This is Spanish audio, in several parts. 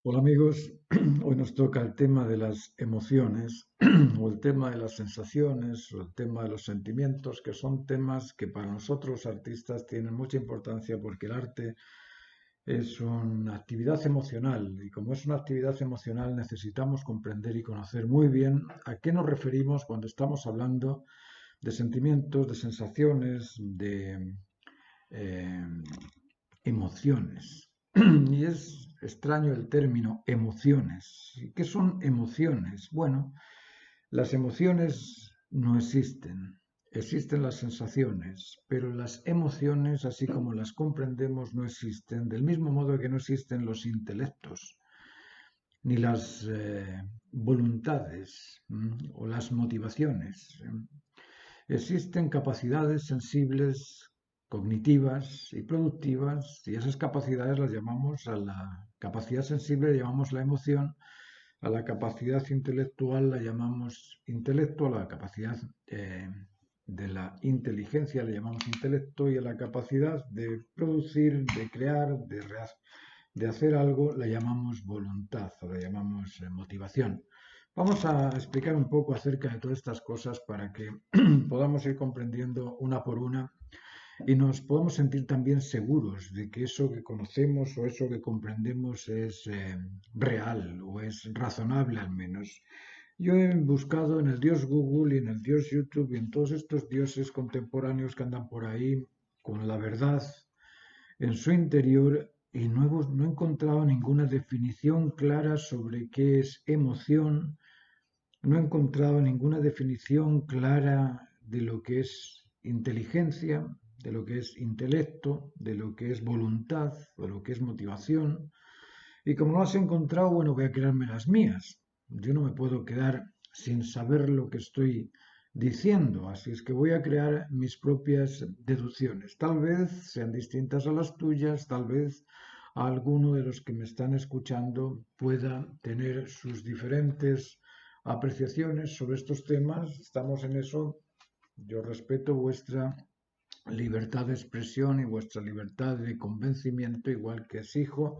Hola amigos, hoy nos toca el tema de las emociones o el tema de las sensaciones o el tema de los sentimientos, que son temas que para nosotros artistas tienen mucha importancia porque el arte es una actividad emocional y como es una actividad emocional necesitamos comprender y conocer muy bien a qué nos referimos cuando estamos hablando de sentimientos, de sensaciones, de eh, emociones. Y es extraño el término emociones. ¿Qué son emociones? Bueno, las emociones no existen. Existen las sensaciones, pero las emociones, así como las comprendemos, no existen, del mismo modo que no existen los intelectos, ni las voluntades o las motivaciones. Existen capacidades sensibles, cognitivas y productivas, y esas capacidades las llamamos a la capacidad sensible, la llamamos la emoción, a la capacidad intelectual la llamamos intelecto, a la capacidad de la inteligencia le llamamos intelecto, y a la capacidad de producir, de crear, de hacer algo la llamamos voluntad o la llamamos motivación. Vamos a explicar un poco acerca de todas estas cosas para que podamos ir comprendiendo una por una y nos podamos sentir también seguros de que eso que conocemos o eso que comprendemos es real o es razonable al menos. Yo he buscado en el dios Google y en el dios YouTube y en todos estos dioses contemporáneos que andan por ahí con la verdad en su interior y no he encontrado ninguna definición clara sobre qué es emoción, no he encontrado ninguna definición clara de lo que es inteligencia, de lo que es intelecto, de lo que es voluntad, de lo que es motivación. Y como no las he encontrado, bueno, voy a crearme las mías. Yo no me puedo quedar sin saber lo que estoy diciendo, así es que voy a crear mis propias deducciones. Tal vez sean distintas a las tuyas, tal vez alguno de los que me están escuchando pueda tener sus diferentes apreciaciones sobre estos temas. Estamos en eso. Yo respeto vuestra libertad de expresión y vuestra libertad de convencimiento, igual que exijo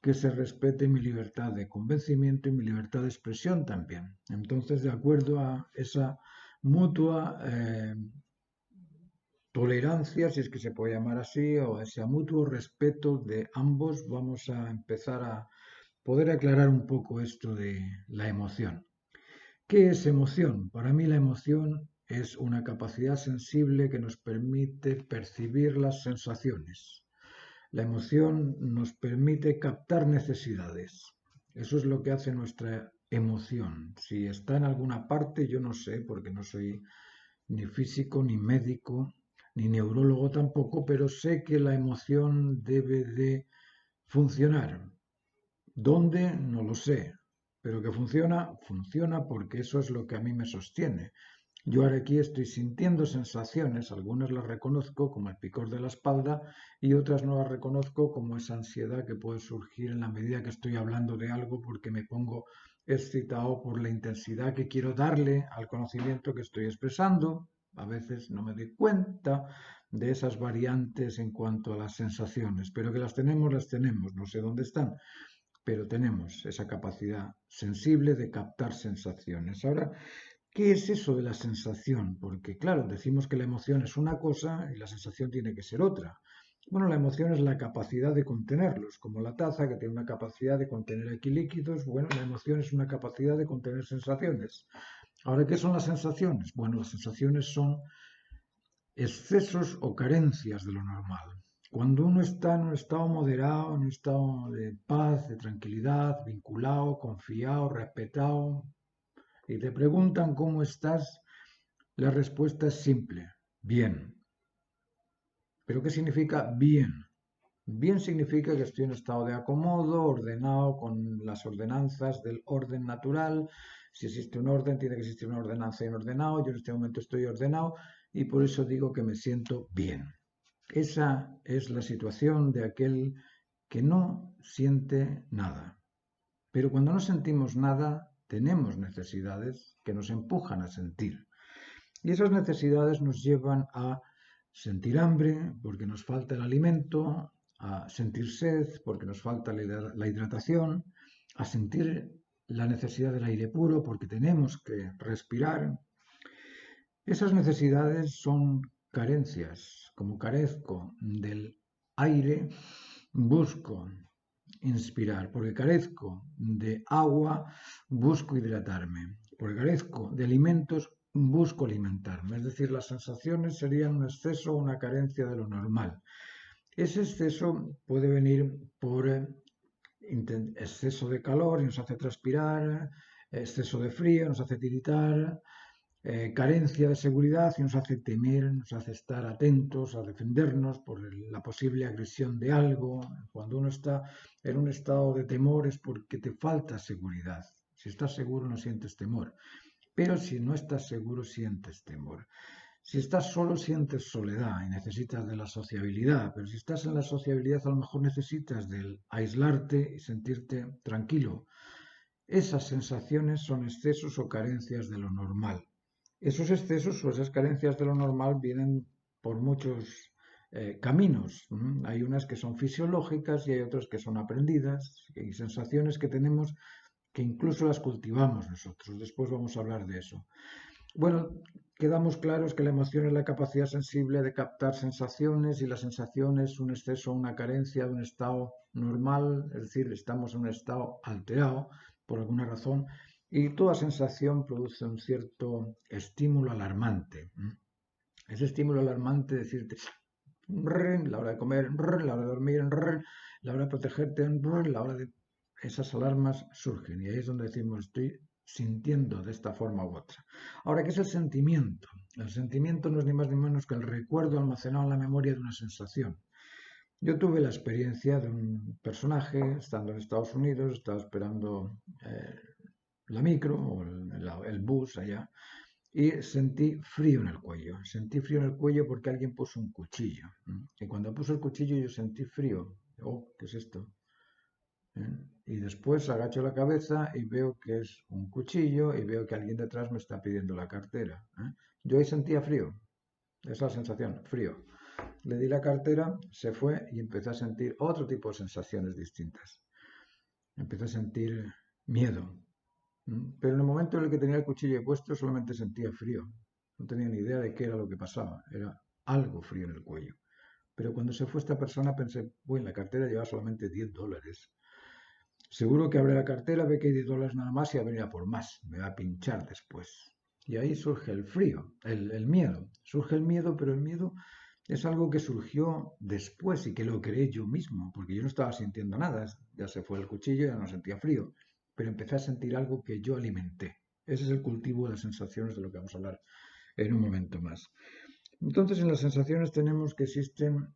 que se respete mi libertad de convencimiento y mi libertad de expresión también. Entonces, de acuerdo a esa mutua tolerancia, si es que se puede llamar así, o a ese mutuo respeto de ambos, vamos a empezar a poder aclarar un poco esto de la emoción. ¿Qué es emoción? Para mí la emoción es una capacidad sensible que nos permite percibir las sensaciones. La emoción nos permite captar necesidades. Eso es lo que hace nuestra emoción. Si está en alguna parte, yo no sé, porque no soy ni físico, ni médico, ni neurólogo tampoco, pero sé que la emoción debe de funcionar. ¿Dónde? No lo sé. Pero que funciona, funciona porque eso es lo que a mí me sostiene. Yo ahora aquí estoy sintiendo sensaciones, algunas las reconozco como el picor de la espalda y otras no las reconozco como esa ansiedad que puede surgir en la medida que estoy hablando de algo porque me pongo excitado por la intensidad que quiero darle al conocimiento que estoy expresando. A veces no me doy cuenta de esas variantes en cuanto a las sensaciones, pero que las tenemos, no sé dónde están, pero tenemos esa capacidad sensible de captar sensaciones. Ahora, ¿qué es eso de la sensación? Porque, claro, decimos que la emoción es una cosa y la sensación tiene que ser otra. Bueno, la emoción es la capacidad de contenerlos, como la taza que tiene una capacidad de contener aquí líquidos. Bueno, la emoción es una capacidad de contener sensaciones. Ahora, ¿qué son las sensaciones? Bueno, las sensaciones son excesos o carencias de lo normal. Cuando uno está en un estado moderado, en un estado de paz, de tranquilidad, vinculado, confiado, respetado, y te preguntan cómo estás, la respuesta es simple, bien. ¿Pero qué significa bien? Bien significa que estoy en estado de acomodo, ordenado, con las ordenanzas del orden natural. Si existe un orden, tiene que existir una ordenanza y un ordenado. Yo en este momento estoy ordenado y por eso digo que me siento bien. Esa es la situación de aquel que no siente nada. Pero cuando no sentimos nada, tenemos necesidades que nos empujan a sentir. Y esas necesidades nos llevan a sentir hambre porque nos falta el alimento, a sentir sed porque nos falta la hidratación, a sentir la necesidad del aire puro porque tenemos que respirar. Esas necesidades son carencias. Como carezco del aire, busco inspirar. Porque carezco de agua, busco hidratarme. Porque carezco de alimentos, busco alimentarme. Es decir, las sensaciones serían un exceso o una carencia de lo normal. Ese exceso puede venir por exceso de calor y nos hace transpirar, exceso de frío nos hace tiritar, carencia de seguridad y nos hace temer, nos hace estar atentos a defendernos por la posible agresión de algo. Cuando uno está en un estado de temor es porque te falta seguridad. Si estás seguro no sientes temor, pero si no estás seguro sientes temor. Si estás solo sientes soledad y necesitas de la sociabilidad, pero si estás en la sociabilidad a lo mejor necesitas del aislarte y sentirte tranquilo. Esas sensaciones son excesos o carencias de lo normal. Esos excesos o esas carencias de lo normal vienen por muchos caminos. Hay unas que son fisiológicas y hay otras que son aprendidas. Hay sensaciones que tenemos que incluso las cultivamos nosotros. Después vamos a hablar de eso. Bueno, quedamos claros que la emoción es la capacidad sensible de captar sensaciones y la sensación es un exceso, una carencia de un estado normal, es decir, estamos en un estado alterado por alguna razón y toda sensación produce un cierto estímulo alarmante. Ese estímulo alarmante, decirte, la hora de comer, la hora de dormir, la hora de protegerte, la hora de... Esas alarmas surgen y ahí es donde decimos estoy sintiendo de esta forma u otra. Ahora, ¿qué es el sentimiento? El sentimiento no es ni más ni menos que el recuerdo almacenado en la memoria de una sensación. Yo tuve la experiencia de un personaje estando en Estados Unidos, estaba esperando la micro o el bus allá y sentí frío en el cuello. Sentí frío en el cuello porque alguien puso un cuchillo. Y cuando puso el cuchillo yo sentí frío. Oh, ¿qué es esto? Y después agacho la cabeza y veo que es un cuchillo y veo que alguien detrás me está pidiendo la cartera. Yo ahí sentía frío. Esa es la sensación, frío. Le di la cartera, se fue y empecé a sentir otro tipo de sensaciones distintas. Empecé a sentir miedo. Pero en el momento en el que tenía el cuchillo puesto solamente sentía frío. No tenía ni idea de qué era lo que pasaba. Era algo frío en el cuello. Pero cuando se fue esta persona pensé, bueno, la cartera lleva solamente $10. Seguro que abre la cartera, ve que hay $10 nada más y va a venir a por más. Me va a pinchar después. Y ahí surge el frío, el miedo. Surge el miedo, pero el miedo es algo que surgió después y que lo creé yo mismo, porque yo no estaba sintiendo nada. Ya se fue el cuchillo, ya no sentía frío, pero empecé a sentir algo que yo alimenté. Ese es el cultivo de las sensaciones de lo que vamos a hablar en un momento más. Entonces, en las sensaciones tenemos que existen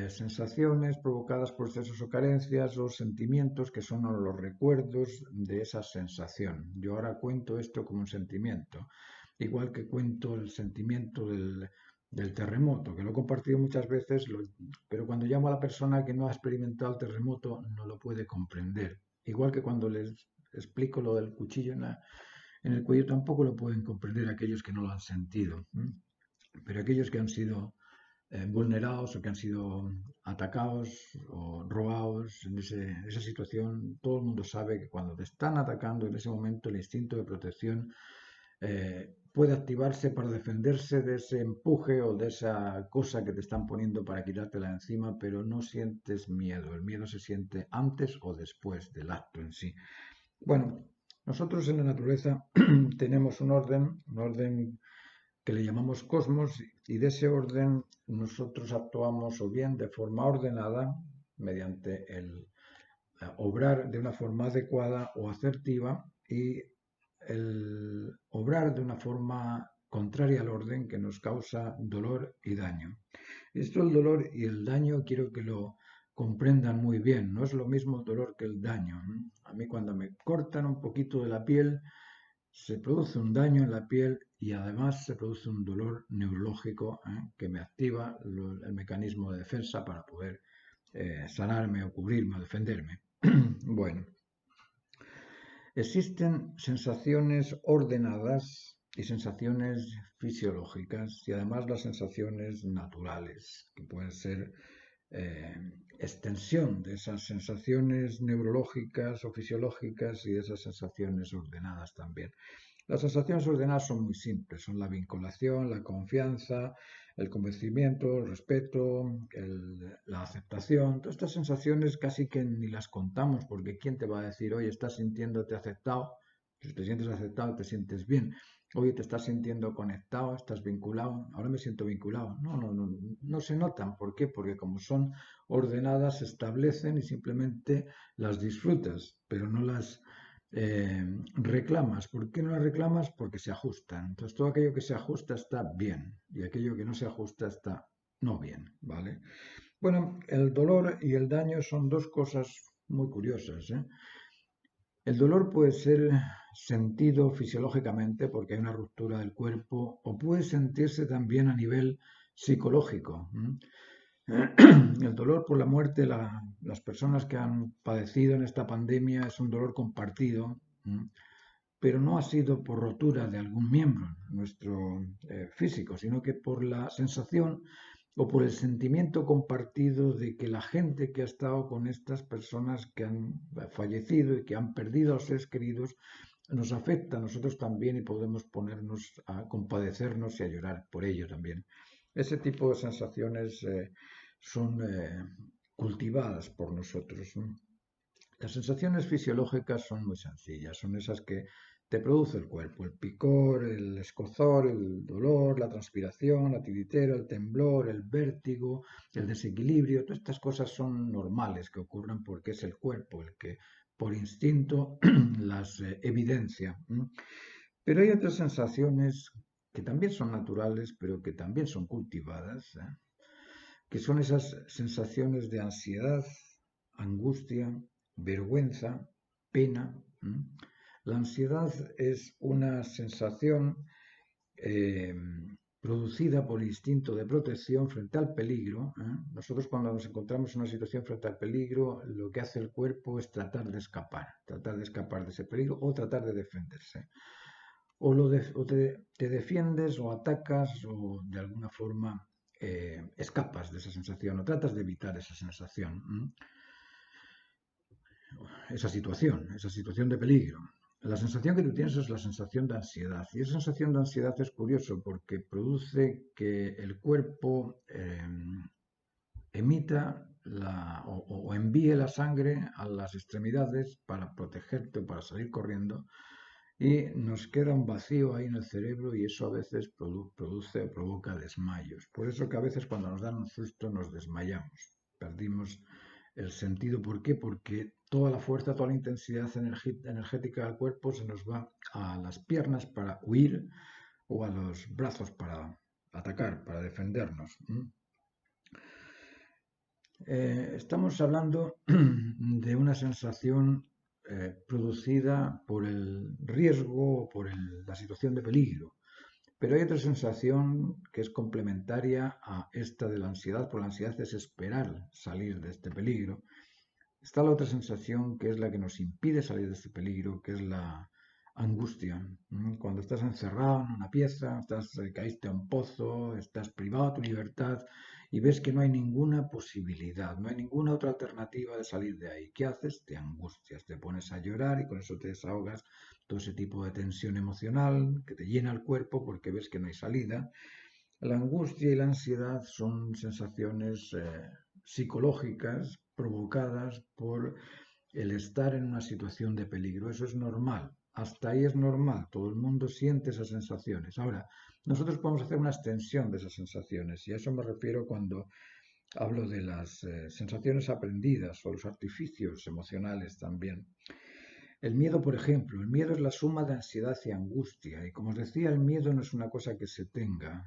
sensaciones provocadas por excesos o carencias o sentimientos que son los recuerdos de esa sensación. Yo ahora cuento esto como un sentimiento, igual que cuento el sentimiento del terremoto, que lo he compartido muchas veces, pero cuando llamo a la persona que no ha experimentado el terremoto no lo puede comprender. Igual que cuando les explico lo del cuchillo en el cuello tampoco lo pueden comprender aquellos que no lo han sentido. Pero aquellos que han sido vulnerados o que han sido atacados o robados en esa situación, todo el mundo sabe que cuando te están atacando en ese momento el instinto de protección puede activarse para defenderse de ese empuje o de esa cosa que te están poniendo para quitártela encima, pero no sientes miedo. El miedo se siente antes o después del acto en sí. Bueno, nosotros en la naturaleza tenemos un orden que le llamamos cosmos, y de ese orden nosotros actuamos o bien de forma ordenada, mediante el obrar de una forma adecuada o asertiva, y el obrar de una forma contraria al orden que nos causa dolor y daño. Esto el dolor y el daño quiero que lo comprendan muy bien. No es lo mismo el dolor que el daño. A mí cuando me cortan un poquito de la piel, se produce un daño en la piel y además se produce un dolor neurológico que me activa el mecanismo de defensa para poder sanarme o cubrirme o defenderme. Bueno, existen sensaciones ordenadas y sensaciones fisiológicas y además las sensaciones naturales, que pueden ser extensión de esas sensaciones neurológicas o fisiológicas y de esas sensaciones ordenadas también. Las sensaciones ordenadas son muy simples, son la vinculación, la confianza, el convencimiento, el respeto, la aceptación. Todas estas sensaciones casi que ni las contamos, porque ¿quién te va a decir, oye, estás sintiéndote aceptado? Si te sientes aceptado, te sientes bien. Oye, te estás sintiendo conectado, estás vinculado. Ahora me siento vinculado. No se notan. ¿Por qué? Porque como son ordenadas, se establecen y simplemente las disfrutas, pero no las reclamas. ¿Por qué no las reclamas? Porque se ajustan. Entonces, todo aquello que se ajusta está bien y aquello que no se ajusta está no bien, ¿vale? Bueno, el dolor y el daño son dos cosas muy curiosas, ¿eh? El dolor puede ser sentido fisiológicamente porque hay una ruptura del cuerpo o puede sentirse también a nivel psicológico. El dolor por la muerte, las personas que han padecido en esta pandemia es un dolor compartido, pero no ha sido por rotura de algún miembro nuestro físico, sino que por la sensación o por el sentimiento compartido de que la gente que ha estado con estas personas que han fallecido y que han perdido a los seres queridos nos afecta a nosotros también y podemos ponernos a compadecernos y a llorar por ello también. Ese tipo de sensaciones son cultivadas por nosotros, ¿no? Las sensaciones fisiológicas son muy sencillas, son esas que te produce el cuerpo, el picor, el escozor, el dolor, la transpiración, la tiritera, el temblor, el vértigo, el desequilibrio. Todas estas cosas son normales que ocurran porque es el cuerpo el que por instinto las evidencia. Pero hay otras sensaciones que también son naturales, pero que también son cultivadas, que son esas sensaciones de ansiedad, angustia, vergüenza, pena. La ansiedad es una sensación eh, producida por el instinto de protección frente al peligro. Nosotros cuando nos encontramos en una situación frente al peligro, lo que hace el cuerpo es tratar de escapar de ese peligro o tratar de defenderse. O te defiendes o atacas o de alguna forma escapas de esa sensación o tratas de evitar esa sensación, esa situación de peligro. La sensación que tú tienes es la sensación de ansiedad. Y esa sensación de ansiedad es curioso porque produce que el cuerpo emita o envíe la sangre a las extremidades para protegerte o para salir corriendo y nos queda un vacío ahí en el cerebro y eso a veces produce o provoca desmayos. Por eso que a veces cuando nos dan un susto nos desmayamos, perdimos el sentido. ¿Por qué? Porque toda la fuerza, toda la intensidad energética del cuerpo se nos va a las piernas para huir o a los brazos para atacar, para defendernos. Estamos hablando de una sensación producida por el riesgo o por la situación de peligro. Pero hay otra sensación que es complementaria a esta de la ansiedad, porque la ansiedad es esperar salir de este peligro. Está la otra sensación que es la que nos impide salir de este peligro, que es la angustia. Cuando estás encerrado en una pieza, caíste a un pozo, estás privado de tu libertad y ves que no hay ninguna posibilidad, no hay ninguna otra alternativa de salir de ahí. ¿Qué haces? Te angustias, te pones a llorar y con eso te desahogas todo ese tipo de tensión emocional que te llena el cuerpo porque ves que no hay salida. La angustia y la ansiedad son sensaciones psicológicas provocadas por el estar en una situación de peligro. Eso es normal. Hasta ahí es normal. Todo el mundo siente esas sensaciones. Ahora, nosotros podemos hacer una extensión de esas sensaciones y a eso me refiero cuando hablo de las sensaciones aprendidas o los artificios emocionales también. El miedo, por ejemplo, el miedo es la suma de ansiedad y angustia. Y como os decía, el miedo no es una cosa que se tenga.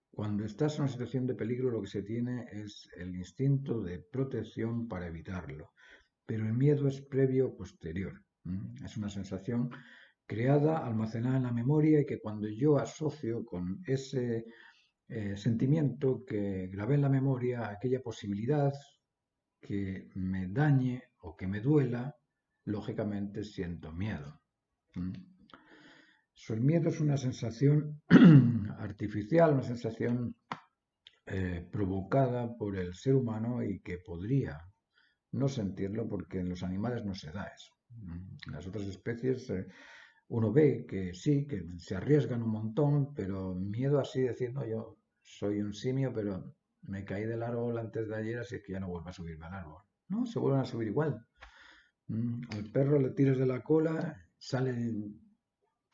Cuando estás en una situación de peligro, lo que se tiene es el instinto de protección para evitarlo. Pero el miedo es previo o posterior. Es una sensación creada, almacenada en la memoria y que cuando yo asocio con ese sentimiento que grabé en la memoria aquella posibilidad que me dañe o que me duela, lógicamente siento miedo. El miedo es una sensación artificial, una sensación provocada por el ser humano y que podría no sentirlo porque en los animales no se da eso. En las otras especies uno ve que sí, que se arriesgan un montón, pero miedo así decir, no, yo soy un simio, pero me caí del árbol antes de ayer, así que ya no vuelvo a subirme al árbol. No, se vuelven a subir igual. Al perro le tiras de la cola, sale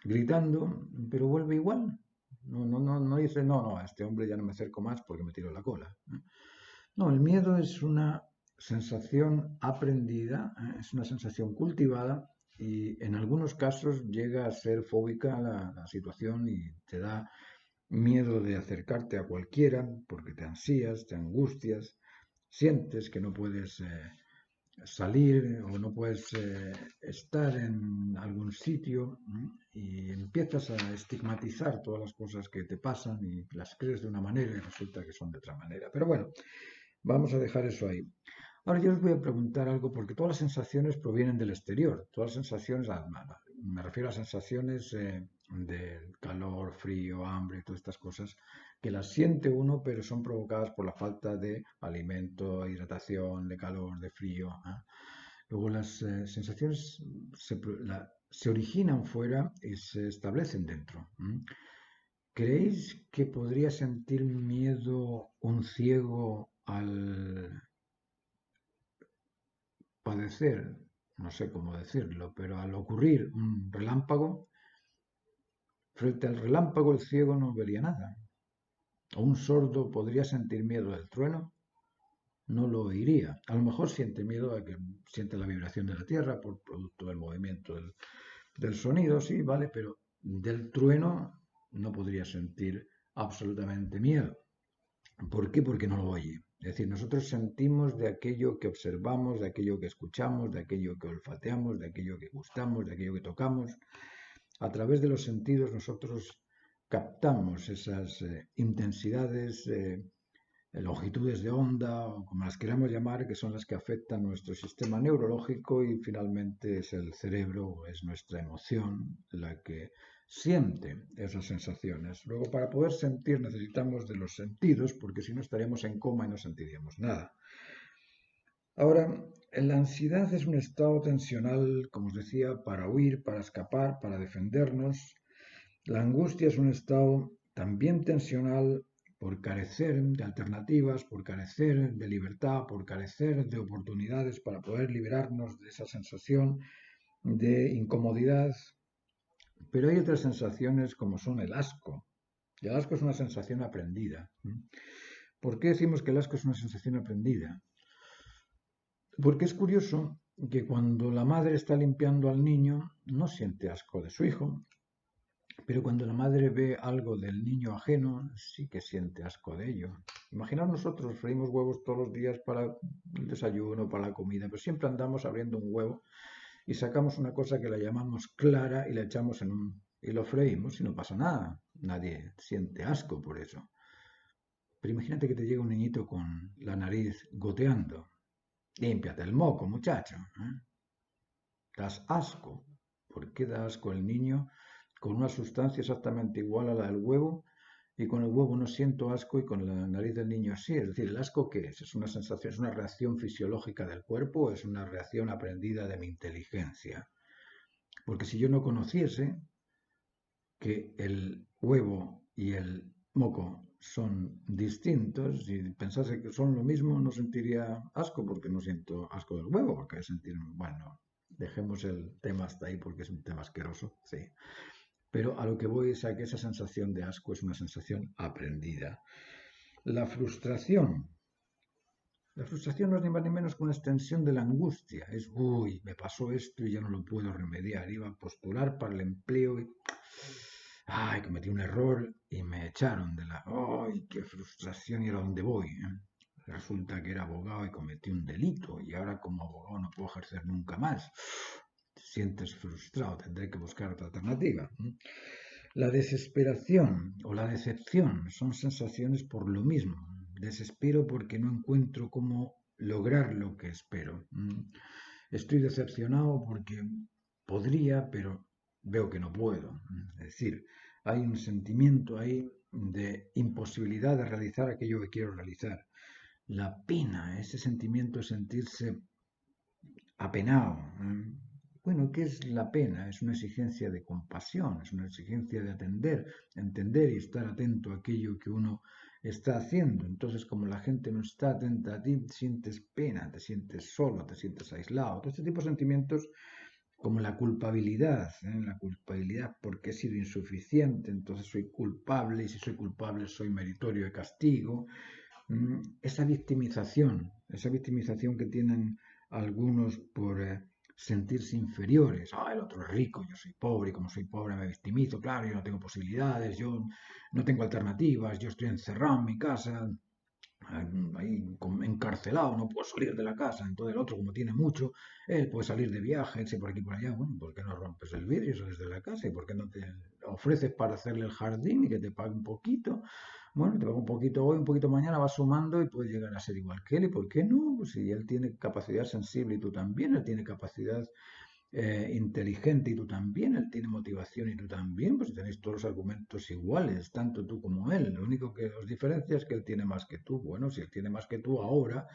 gritando, pero vuelve igual. No dice, no, a este hombre ya no me acerco más porque me tiro la cola. No, el miedo es una sensación aprendida, es una sensación cultivada y en algunos casos llega a ser fóbica la situación y te da miedo de acercarte a cualquiera porque te ansías, te angustias, sientes que no puedes salir o no puedes estar en algún sitio, y empiezas a estigmatizar todas las cosas que te pasan y las crees de una manera y resulta que son de otra manera. Pero bueno, vamos a dejar eso ahí. Ahora yo os voy a preguntar algo porque todas las sensaciones provienen del exterior. Todas las sensaciones, me refiero a sensaciones de calor, frío, hambre, todas estas cosas, que las siente uno, pero son provocadas por la falta de alimento, hidratación, de calor, de frío. Luego las sensaciones se originan fuera y se establecen dentro. ¿Creéis que podría sentir miedo un ciego al padecer, no sé cómo decirlo, pero al ocurrir un relámpago, frente al relámpago el ciego no vería nada? ¿O un sordo podría sentir miedo del trueno? No lo oiría. A lo mejor siente miedo a que siente la vibración de la tierra por producto del movimiento del sonido, sí, vale, pero del trueno no podría sentir absolutamente miedo. ¿Por qué? Porque no lo oye. Es decir, nosotros sentimos de aquello que observamos, de aquello que escuchamos, de aquello que olfateamos, de aquello que gustamos, de aquello que tocamos. A través de los sentidos nosotros captamos esas intensidades, longitudes de onda, o como las queramos llamar, que son las que afectan nuestro sistema neurológico y finalmente es el cerebro, es nuestra emoción la que siente esas sensaciones. Luego, para poder sentir necesitamos de los sentidos, porque si no estaríamos en coma y no sentiríamos nada. Ahora, la ansiedad es un estado tensional, como os decía, para huir, para escapar, para defendernos. La angustia es un estado también tensional por carecer de alternativas, por carecer de libertad, por carecer de oportunidades para poder liberarnos de esa sensación de incomodidad. Pero hay otras sensaciones como son el asco. El asco es una sensación aprendida. ¿Por qué decimos que el asco es una sensación aprendida? Porque es curioso que cuando la madre está limpiando al niño no siente asco de su hijo, pero cuando la madre ve algo del niño ajeno sí que siente asco de ello. Imaginaos, nosotros freímos huevos todos los días para el desayuno, para la comida, pero siempre andamos abriendo un huevo y sacamos una cosa que la llamamos clara y la echamos y lo freímos y no pasa nada. Nadie siente asco por eso. Pero imagínate que te llega un niñito con la nariz goteando. Límpiate el moco, muchacho. Das asco. ¿Por qué da asco el niño con una sustancia exactamente igual a la del huevo? Y con el huevo no siento asco y con la nariz del niño sí. Es decir, ¿el asco qué es? ¿Es una sensación, es una reacción fisiológica del cuerpo o es una reacción aprendida de mi inteligencia? Porque si yo no conociese que el huevo y el moco son distintos, si pensase que son lo mismo, no sentiría asco porque no siento asco del huevo, porque sentir, bueno, dejemos el tema hasta ahí porque es un tema asqueroso, sí. Pero a lo que voy es a que esa sensación de asco es una sensación aprendida. La frustración. La frustración no es ni más ni menos que una extensión de la angustia. Es, uy, me pasó esto y ya no lo puedo remediar. Iba a postular para el empleo y ay, cometí un error y me echaron de la... ¡Ay, qué frustración! ¿Y a dónde voy? Resulta que era abogado y cometí un delito y ahora como abogado no puedo ejercer nunca más. Te sientes frustrado, tendré que buscar otra alternativa. La desesperación o la decepción son sensaciones por lo mismo. Desespero porque no encuentro cómo lograr lo que espero. Estoy decepcionado porque podría, pero veo que no puedo. Es decir, hay un sentimiento ahí de imposibilidad de realizar aquello que quiero realizar. La pena, ese sentimiento de sentirse apenado. Bueno, ¿qué es la pena? Es una exigencia de compasión, es una exigencia de atender, entender y estar atento a aquello que uno está haciendo. Entonces, como la gente no está atenta a ti, sientes pena, te sientes solo, te sientes aislado. Todo este tipo de sentimientos como la culpabilidad porque he sido insuficiente, entonces soy culpable y si soy culpable soy meritorio de castigo. Esa victimización que tienen algunos por sentirse inferiores. Ah, el otro es rico, yo soy pobre, y como soy pobre me victimizo, claro, yo no tengo posibilidades, yo no tengo alternativas, yo estoy encerrado en mi casa, ahí encarcelado, no puedo salir de la casa. Entonces el otro, como tiene mucho, él puede salir de viaje, irse por aquí y por allá. Bueno, ¿por qué no rompes el vidrio y sales de la casa? ¿Y por qué no te ofreces para hacerle el jardín y que te pague un poquito? Bueno, te paga un poquito hoy, un poquito mañana, vas sumando y puedes llegar a ser igual que él. ¿Y por qué no? Pues si él tiene capacidad sensible y tú también, él tiene capacidad inteligente y tú también, él tiene motivación y tú también, pues tenéis todos los argumentos iguales, tanto tú como él. Lo único que os diferencia es que él tiene más que tú. Bueno, si él tiene más que tú ahora,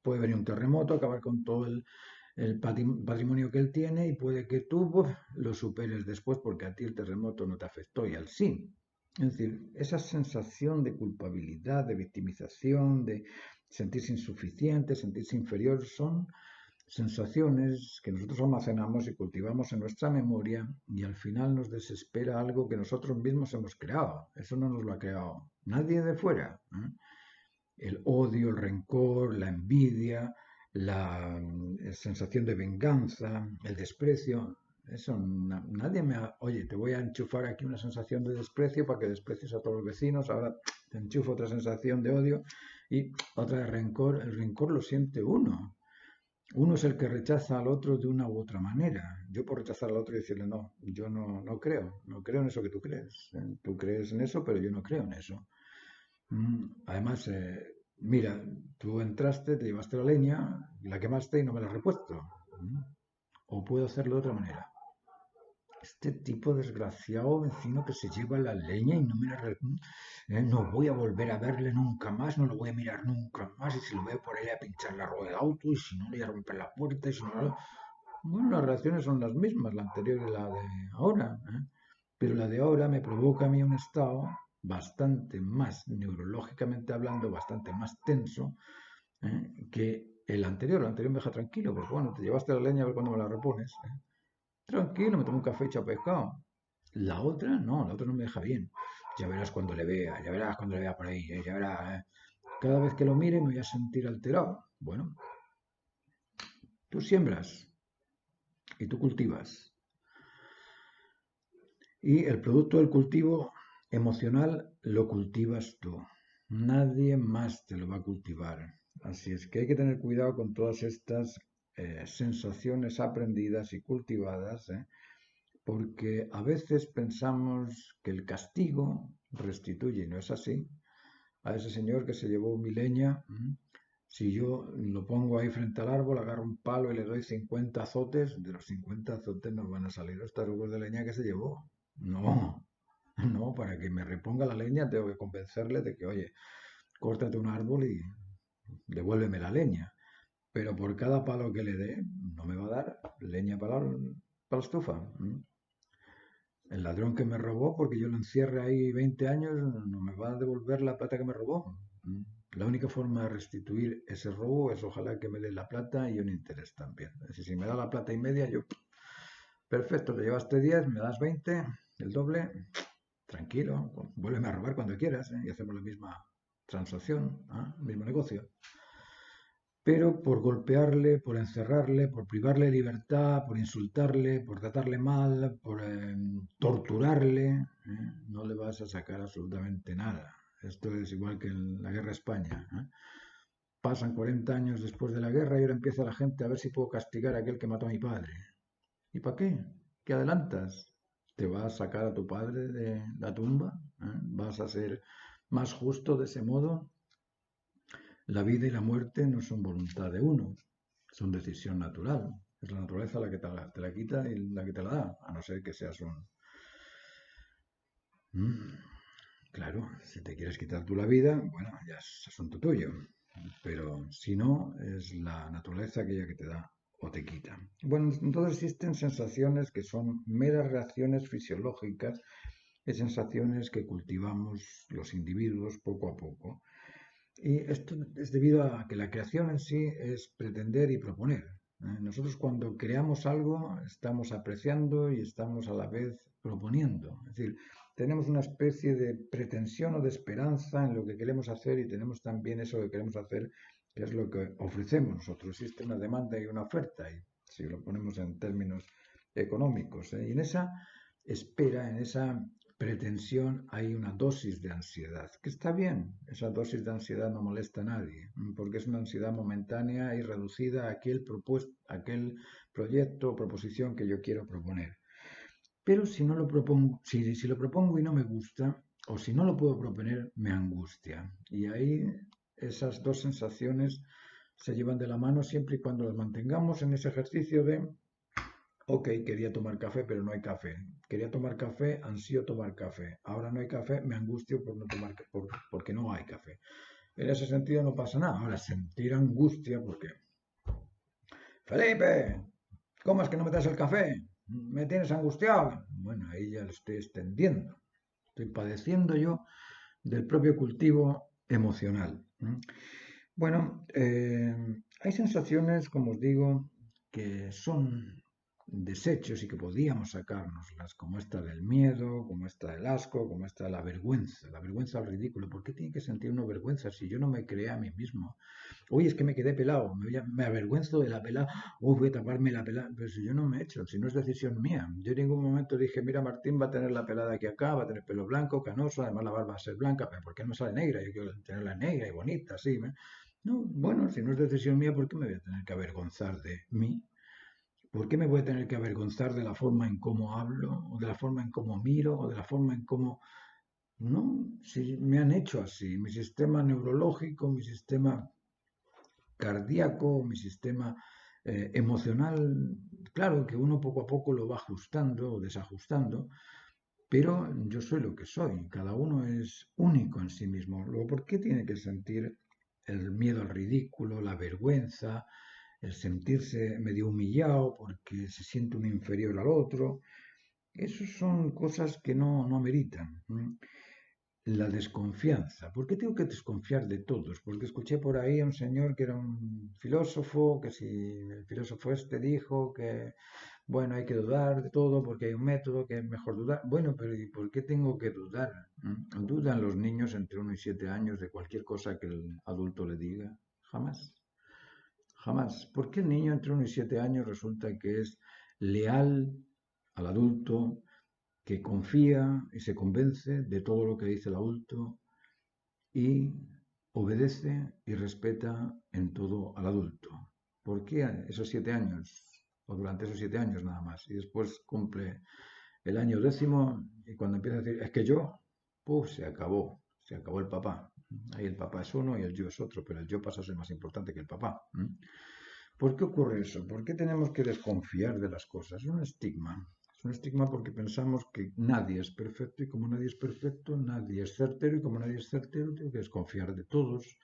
puede venir un terremoto, acabar con todo el patrimonio que él tiene y puede que tú lo superes después porque a ti el terremoto no te afectó y a él sí. Es decir, esa sensación de culpabilidad, de victimización, de sentirse insuficiente, sentirse inferior, son sensaciones que nosotros almacenamos y cultivamos en nuestra memoria y al final nos desespera algo que nosotros mismos hemos creado. Eso no nos lo ha creado nadie de fuera. El odio, el rencor, la envidia, la sensación de venganza, el desprecio. Eso, nadie me ha... Oye, te voy a enchufar aquí una sensación de desprecio para que desprecies a todos los vecinos. Ahora te enchufo otra sensación de odio y otra de rencor. El rencor lo siente uno. Uno es el que rechaza al otro de una u otra manera. Yo por rechazar al otro y decirle, no, yo no creo en eso que tú crees. Tú crees en eso, pero yo no creo en eso. Además, mira, tú entraste, te llevaste la leña, la quemaste y no me la has repuesto. O puedo hacerlo de otra manera. Este tipo desgraciado vecino que se lleva la leña y no me la no voy a volver a verle nunca más, no lo voy a mirar nunca más, y si lo veo por ahí a pinchar la rueda del auto, y si no le voy a romper la puerta, y si no... Bueno, las reacciones son las mismas, la anterior y la de ahora, pero la de ahora me provoca a mí un estado bastante más, neurológicamente hablando, bastante más tenso, que el anterior. El anterior me deja tranquilo, porque bueno, te llevaste la leña a ver cuándo me la repones. Tranquilo, me tomo un café hecho a pescado. La otra no me deja bien. Ya verás cuando le vea, ya verás cuando le vea por ahí, ya verás. Cada vez que lo mire me voy a sentir alterado. Bueno, tú siembras y tú cultivas. Y el producto del cultivo emocional lo cultivas tú. Nadie más te lo va a cultivar. Así es que hay que tener cuidado con todas estas sensaciones aprendidas y cultivadas, porque a veces pensamos que el castigo restituye, y no es así. A ese señor que se llevó mi leña, si yo lo pongo ahí frente al árbol, agarro un palo y le doy 50 azotes, de los 50 azotes nos van a salir los tarugos de leña que se llevó. No, no, para que me reponga la leña tengo que convencerle de que, oye, córtate un árbol y devuélveme la leña. Pero por cada palo que le dé, no me va a dar leña para la estufa. El ladrón que me robó, porque yo lo encierre ahí 20 años, no me va a devolver la plata que me robó. La única forma de restituir ese robo es ojalá que me dé la plata y un interés también. Es decir, si me da la plata y media, yo, perfecto, te llevaste 10, me das 20, el doble, tranquilo, vuélveme a robar cuando quieras, y hacemos la misma transacción, el mismo negocio. Pero por golpearle, por encerrarle, por privarle de libertad, por insultarle, por tratarle mal, por torturarle, no le vas a sacar absolutamente nada. Esto es igual que en la guerra de España. Pasan 40 años después de la guerra y ahora empieza la gente a ver si puedo castigar a aquel que mató a mi padre. ¿Y para qué? ¿Qué adelantas? ¿Te vas a sacar a tu padre de la tumba? ¿Vas a ser más justo de ese modo? La vida y la muerte no son voluntad de uno, son decisión natural. Es la naturaleza la que te la quita y la que te la da, a no ser que seas un... Claro, si te quieres quitar tú la vida, bueno, ya es asunto tuyo. Pero si no, es la naturaleza aquella que te da o te quita. Bueno, entonces existen sensaciones que son meras reacciones fisiológicas y sensaciones que cultivamos los individuos poco a poco. Y esto es debido a que la creación en sí es pretender y proponer. Nosotros cuando creamos algo estamos apreciando y estamos a la vez proponiendo. Es decir, tenemos una especie de pretensión o de esperanza en lo que queremos hacer y tenemos también eso que queremos hacer, que es lo que ofrecemos nosotros. Existe una demanda y una oferta, y si lo ponemos en términos económicos. Y en esa espera, en esa pretensión hay una dosis de ansiedad, que está bien, esa dosis de ansiedad no molesta a nadie, porque es una ansiedad momentánea y reducida a aquel proyecto o proposición que yo quiero proponer. Pero si no lo propongo, si lo propongo y no me gusta, o si no lo puedo proponer, me angustia. Y ahí esas dos sensaciones se llevan de la mano siempre y cuando las mantengamos en ese ejercicio de ok, quería tomar café, pero no hay café. Quería tomar café, ansío tomar café. Ahora no hay café, me angustio por no tomar, porque no hay café. En ese sentido no pasa nada. Ahora, sentir angustia porque, Felipe, ¿cómo es que no me das el café? ¿Me tienes angustiado? Bueno, ahí ya lo estoy extendiendo. Estoy padeciendo yo del propio cultivo emocional. Bueno, hay sensaciones, como os digo, que son desechos y que podíamos sacárnoslas, como esta del miedo, como esta del asco, como esta de la vergüenza al ridículo. ¿Por qué tiene que sentir una vergüenza si yo no me creé a mí mismo? Oye, es que me quedé pelado, me avergüenzo de la pelada, uy, voy a taparme la pelada, pero si yo no me he hecho, si no es decisión mía. Yo en ningún momento dije, mira, Martín va a tener la pelada aquí acá, va a tener pelo blanco, canoso, además la barba va a ser blanca, pero ¿por qué no me sale negra? Yo quiero tenerla negra y bonita, así. No, bueno, si no es decisión mía, ¿por qué me voy a tener que avergonzar de mí? ¿Por qué me voy a tener que avergonzar de la forma en cómo hablo, o de la forma en cómo miro, o de la forma en cómo... No, si me han hecho así, mi sistema neurológico, mi sistema cardíaco, mi sistema emocional, claro que uno poco a poco lo va ajustando o desajustando, pero yo soy lo que soy, cada uno es único en sí mismo. Luego, ¿por qué tiene que sentir el miedo al ridículo, la vergüenza, el sentirse medio humillado porque se siente un inferior al otro? Esas son cosas que no ameritan. La desconfianza. ¿Por qué tengo que desconfiar de todos? Porque escuché por ahí a un señor que era un filósofo, que si el filósofo este dijo que, bueno, hay que dudar de todo porque hay un método que es mejor dudar. Bueno, pero ¿y por qué tengo que dudar? ¿Dudan los niños entre 1 y 7 años de cualquier cosa que el adulto le diga? Jamás. Jamás. ¿Por qué el niño entre 1 y 7 años resulta que es leal al adulto, que confía y se convence de todo lo que dice el adulto y obedece y respeta en todo al adulto? ¿Por qué esos 7 años? O durante esos 7 años nada más. Y después cumple el año 10º y cuando empieza a decir, es que yo, se acabó el papá. Ahí el papá es uno y el yo es otro, pero el yo pasa a ser más importante que el papá. ¿Por qué ocurre eso? ¿Por qué tenemos que desconfiar de las cosas? Es un estigma. Es un estigma porque pensamos que nadie es perfecto y como nadie es perfecto, nadie es certero y como nadie es certero, tengo que desconfiar de todos.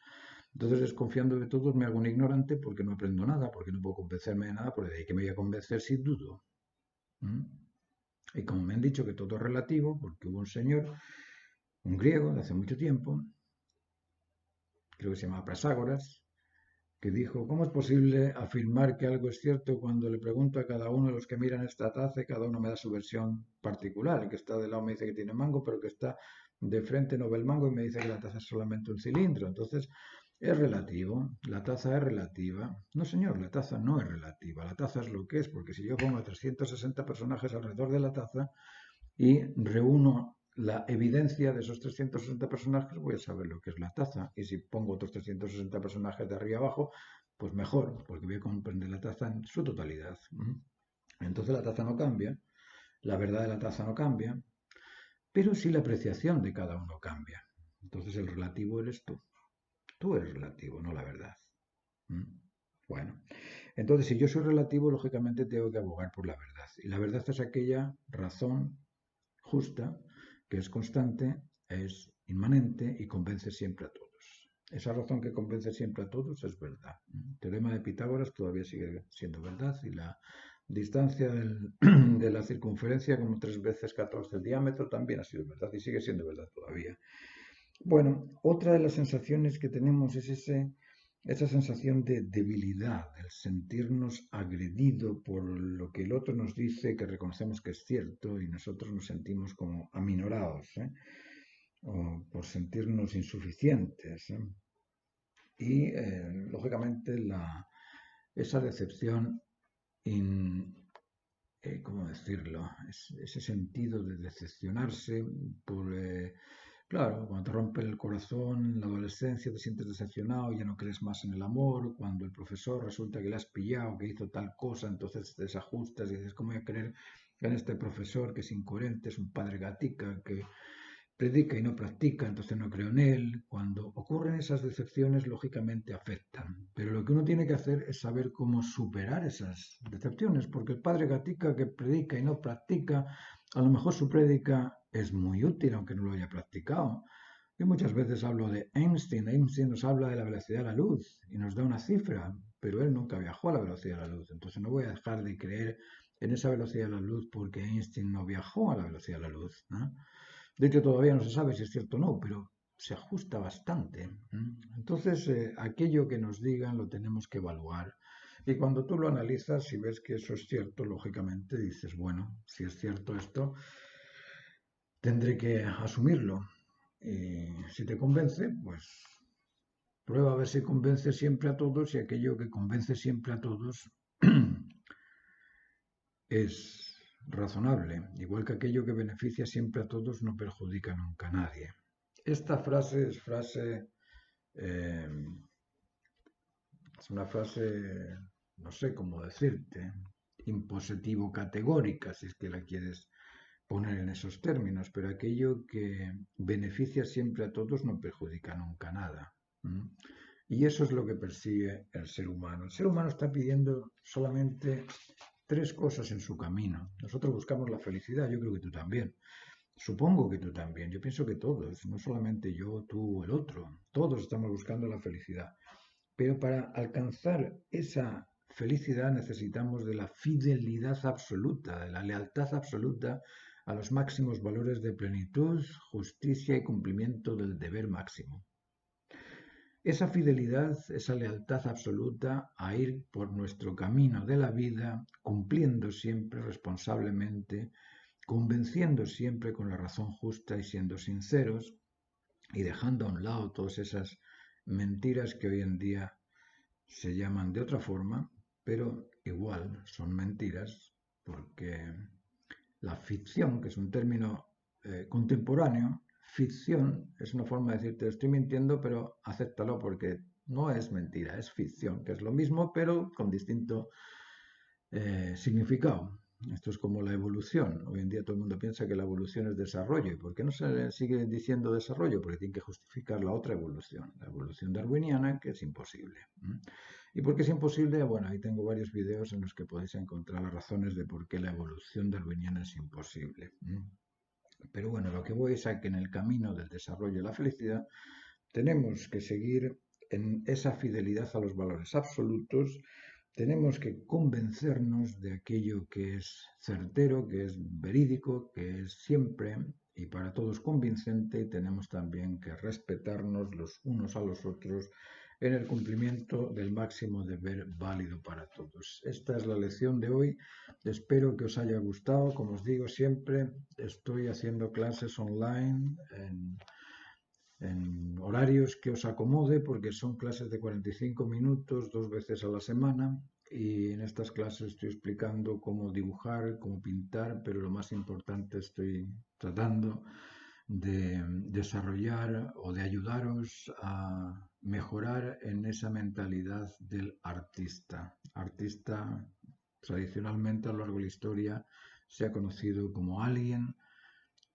Entonces, desconfiando de todos, me hago un ignorante porque no aprendo nada, porque no puedo convencerme de nada, porque de ahí que me voy a convencer si dudo. ¿Mm? Y como me han dicho que todo es relativo, porque hubo un señor, un griego de hace mucho tiempo, creo que se llamaba Praságoras, que dijo, ¿cómo es posible afirmar que algo es cierto cuando le pregunto a cada uno de los que miran esta taza y cada uno me da su versión particular? El que está de lado me dice que tiene mango, pero el que está de frente no ve el mango y me dice que la taza es solamente un cilindro. Entonces, es relativo, la taza es relativa. No, señor, la taza no es relativa, la taza es lo que es, porque si yo pongo a 360 personajes alrededor de la taza, y reúno la evidencia de esos 360 personajes, voy a saber lo que es la taza. Y si pongo otros 360 personajes de arriba abajo, pues mejor, porque voy a comprender la taza en su totalidad. Entonces la taza no cambia, la verdad de la taza no cambia, pero sí la apreciación de cada uno cambia. Entonces el relativo eres tú. Tú eres relativo, no la verdad. Bueno, entonces si yo soy relativo, lógicamente tengo que abogar por la verdad. Y la verdad es aquella razón justa, que es constante es inmanente y convence siempre a todos. Esa razón que convence siempre a todos es verdad. El teorema de Pitágoras todavía sigue siendo verdad y la distancia de la circunferencia como 3 veces 14 el diámetro también ha sido verdad y sigue siendo verdad todavía. Bueno, otra de las sensaciones que tenemos es esa sensación de debilidad, el sentirnos agredido por lo que el otro nos dice, que reconocemos que es cierto y nosotros nos sentimos como aminorados, o por sentirnos insuficientes. Y, lógicamente, esa decepción, ¿cómo decirlo? Ese sentido de decepcionarse por... claro, cuando te rompen el corazón en la adolescencia te sientes decepcionado, ya no crees más en el amor, cuando el profesor resulta que le has pillado, que hizo tal cosa, entonces te desajustas y dices, ¿cómo voy a creer en este profesor que es incoherente, es un padre gatica, que predica y no practica, entonces no creo en él? Cuando ocurren esas decepciones, lógicamente afectan, pero lo que uno tiene que hacer es saber cómo superar esas decepciones, porque el padre gatica que predica y no practica, a lo mejor su prédica es muy útil, aunque no lo haya practicado. Yo muchas veces hablo de Einstein. Einstein nos habla de la velocidad de la luz y nos da una cifra, pero él nunca viajó a la velocidad de la luz. Entonces no voy a dejar de creer en esa velocidad de la luz porque Einstein no viajó a la velocidad de la luz, ¿no? De hecho, todavía no se sabe si es cierto o no, pero se ajusta bastante. Entonces, aquello que nos digan lo tenemos que evaluar. Y cuando tú lo analizas y ves que eso es cierto, lógicamente dices, bueno, si es cierto esto, tendré que asumirlo. Y si te convence, pues prueba a ver si convence siempre a todos, y aquello que convence siempre a todos es razonable, igual que aquello que beneficia siempre a todos no perjudica nunca a nadie. Esta frase eh, es una frase, no sé cómo decirte, impositivo categórica, si es que la quieres poner en esos términos, pero aquello que beneficia siempre a todos no perjudica nunca nada. Y eso es lo que persigue el ser humano. El ser humano está pidiendo solamente 3 cosas en su camino. Nosotros buscamos la felicidad, yo creo que tú también. Supongo que tú también. Yo pienso que todos, no solamente yo, tú, el otro. Todos estamos buscando la felicidad. Pero para alcanzar esa felicidad necesitamos de la fidelidad absoluta, de la lealtad absoluta a los máximos valores de plenitud, justicia y cumplimiento del deber máximo. Esa fidelidad, esa lealtad absoluta a ir por nuestro camino de la vida, cumpliendo siempre responsablemente, convenciendo siempre con la razón justa y siendo sinceros, y dejando a un lado todas esas mentiras que hoy en día se llaman de otra forma, pero igual son mentiras, porque la ficción, que es un término contemporáneo, ficción es una forma de decirte estoy mintiendo, pero acéptalo porque no es mentira, es ficción, que es lo mismo, pero con distinto significado. Esto es como la evolución. Hoy en día todo el mundo piensa que la evolución es desarrollo. ¿Y por qué no se sigue diciendo desarrollo? Porque tiene que justificar la otra evolución, la evolución darwiniana, que es imposible. ¿Y por qué es imposible? Bueno, ahí tengo varios videos en los que podéis encontrar las razones de por qué la evolución darwiniana es imposible. Pero bueno, lo que voy es a que en el camino del desarrollo y la felicidad tenemos que seguir en esa fidelidad a los valores absolutos. Tenemos que convencernos de aquello que es certero, que es verídico, que es siempre y para todos convincente, y tenemos también que respetarnos los unos a los otros en el cumplimiento del máximo deber válido para todos. Esta es la lección de hoy. Espero que os haya gustado. Como os digo siempre, estoy haciendo clases online en horarios que os acomode, porque son clases de 45 minutos, 2 veces a la semana, y en estas clases estoy explicando cómo dibujar, cómo pintar, pero lo más importante estoy tratando de desarrollar o de ayudaros a mejorar en esa mentalidad del artista. Artista tradicionalmente a lo largo de la historia se ha conocido como alguien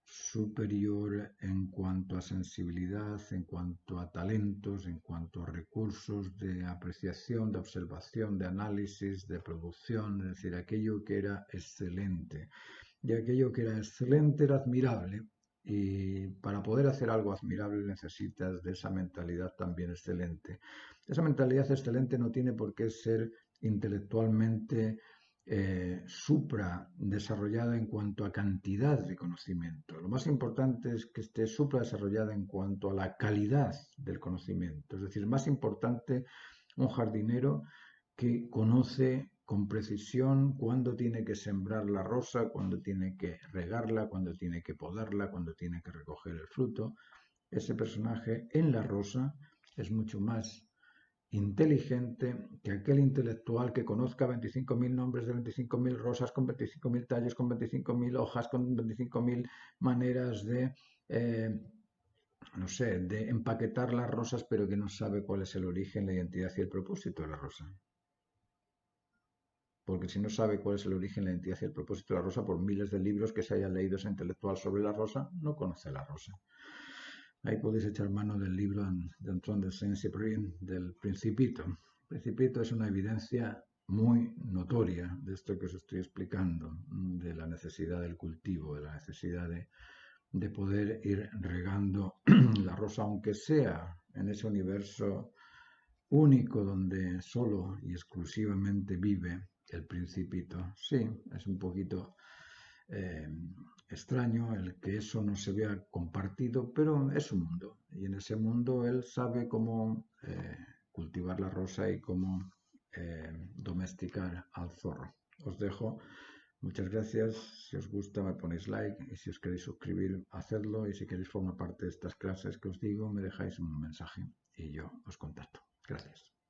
superior en cuanto a sensibilidad, en cuanto a talentos, en cuanto a recursos de apreciación, de observación, de análisis, de producción, es decir, aquello que era excelente. Y aquello que era excelente era admirable, Y para poder hacer algo admirable necesitas de esa mentalidad también excelente. Esa mentalidad excelente no tiene por qué ser intelectualmente supra desarrollada en cuanto a cantidad de conocimiento. Lo más importante es que esté supra desarrollada en cuanto a la calidad del conocimiento. Es decir, es más importante un jardinero que conoce con precisión cuándo tiene que sembrar la rosa, cuándo tiene que regarla, cuándo tiene que podarla, cuándo tiene que recoger el fruto. Ese personaje en la rosa es mucho más inteligente que aquel intelectual que conozca 25.000 nombres de 25.000 rosas con 25.000 tallos, con 25.000 hojas, con 25.000 maneras de, no sé, de empaquetar las rosas, pero que no sabe cuál es el origen, la identidad y el propósito de la rosa. Porque si no sabe cuál es el origen, la identidad y el propósito de la rosa, por miles de libros que se hayan leído ese intelectual sobre la rosa, no conoce la rosa. Ahí podéis echar mano del libro de Antoine de Saint-Cyprien, del Principito. El Principito es una evidencia muy notoria de esto que os estoy explicando, de la necesidad del cultivo, de la necesidad de poder ir regando la rosa, aunque sea en ese universo único donde solo y exclusivamente vive el Principito. Sí, es un poquito eh, extraño el que eso no se vea compartido, pero es un mundo. Y en ese mundo él sabe cómo cultivar la rosa y cómo domesticar al zorro. Os dejo. Muchas gracias. Si os gusta me ponéis like y si os queréis suscribir, hacedlo. Y si queréis formar parte de estas clases que os digo, me dejáis un mensaje y yo os contacto. Gracias.